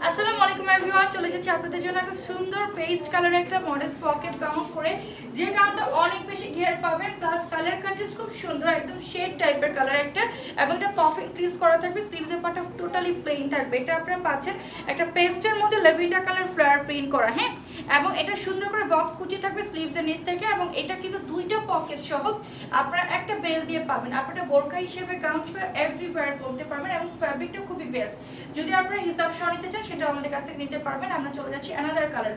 আসসালামু আলাইকুম এভরিওয়ান, চলে এসেছি আপনাদের জন্য একটা সুন্দর পেস্ট কালারের একটা মডেস্ট পকেট গাউন করে, যে গাউনটা অনেক বেশি ঘের পাবেন, প্লাস কালার কন্ট্রাস্ট খুব সুন্দর, একদম শেড টাইপের কালার একটা, এবং এটা পাফিং স্লিভস করা থাকবে, স্লিভসের পার্টটা টোটালি প্লেন থাকবে। এটা আপনারা পাচ্ছেন একটা পেস্টের মধ্যে ল্যাভেন্ডার কালার ফ্লাওয়ার প্রিন্ট করা, হ্যাঁ, এবং এটা সুন্দর করে বক্স কুচি থাকবে স্লিভসের নিচ থেকে, এবং এটা কিন্তু দুইটা পকেট সহ আপনারা একটা বেল দিয়ে পাবেন। আপনারা বোরকা হিসেবে গাউন হিসেবে এভরিওয়্যার পরতে পারবেন, এবং ফ্যাব্রিকটা খুবই বেস্ট। যদি আপনারা হিসাব সহ নিতে চান সেটা আমাদের কাছ থেকে নিতে পারবেন। আমরা চলে যাচ্ছি অ্যানাদার কালার।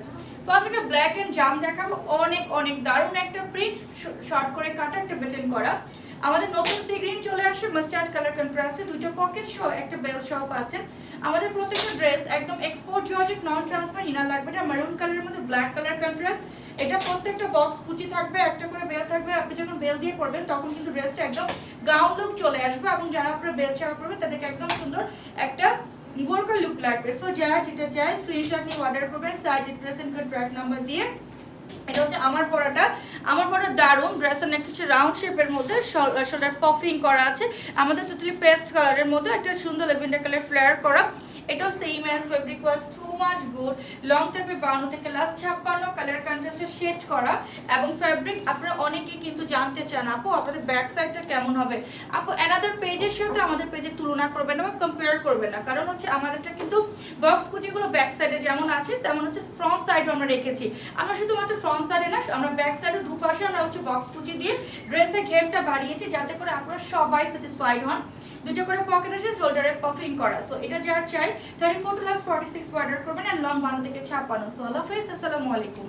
ফার্স্ট একটা ব্ল্যাক এন্ড জাম দেখাবো, অনেক অনেক দারুণ একটা প্রিন্ট, শর্ট করে কাটা একটা প্যাটার্ন করা। আমাদের নতুন সি গ্রিন চলে আসে মাস্টার্ড কালার কন্ট্রাস্টে, দুটো পকেট সহ একটা বেল সহ পাচ্ছেন। আমাদের প্রত্যেকটা ড্রেস একদম এক্সপোর্ট জর্জেট নন ট্রান্সপারেন্ট ইনার লাগবে, এটা মেরুন কালারের মধ্যে ব্ল্যাক কালার কন্ট্রাস্ট। এটা প্রত্যেকটা বক্স কুচি থাকবে, একটা করে বেল থাকবে। আপনি যখন বেল দিয়ে পরবেন তখন কিন্তু ড্রেসটা একদম গাউন লুক চলে আসবে, এবং যারা আপনারা বেল ছাড়া পরবেন তাদেরকে একদম সুন্দর একটা বোরকা লুক লাগবে। সো যারা যেটা চাই স্ক্রিনশট নিয়ে অর্ডার করবেন, size address and contract number দিয়ে। এটা হচ্ছে আমার পরাটা দারুণ ড্রেসের নেক হচ্ছে রাউন্ড শেপের মধ্যে, শোল্ডার পফিং করা আছে। আমাদের টোটালি পেস্ট কালারের মধ্যে একটা সুন্দর ল্যাভেন্ডার কালার ফ্লেয়ার করা। এটাও সেম অ্যাজ ফেব্রিক ওয়াজ টু মাচ গুড, লং থাকবে 52 থেকে লাস্ট 56, কালার কন্ট্রাস্টে শেড করা, এবং ফেব্রিক আপনারা অনেকেই কিন্তু জানতে চান আপু আপনাদের ব্যাক সাইডটা কেমন হবে। আপু অ্যানাদার পেজের সাথে আমাদের পেজের তুলনা করবেন না বা কম্পেয়ার করবেন না, কারণ হচ্ছে আমাদেরটা কিন্তু বক্স কুচিগুলো ব্যাক সাইডে যেমন আছে তেমন হচ্ছে ফ্রন্ট সাইডও আমরা রেখেছি। আমরা শুধুমাত্র ফ্রন্ট সাইডে না, আমরা ব্যাক সাইডে দুপাশে আমরা হচ্ছে বক্স কুচি দিয়ে ড্রেসের ঘেরটা বাড়িয়েছি, যাতে করে আপনারা সবাই স্যাটিসফাইড হন। দুটো করে পকেট আছে, শোল্ডারে পফিং করা। সো এটা যার চাই 34 to 46 অর্ডার করবেন, আর লং 52 থেকে 56। সো আল্লাহ হাফেজ, আসসালামু আলাইকুম।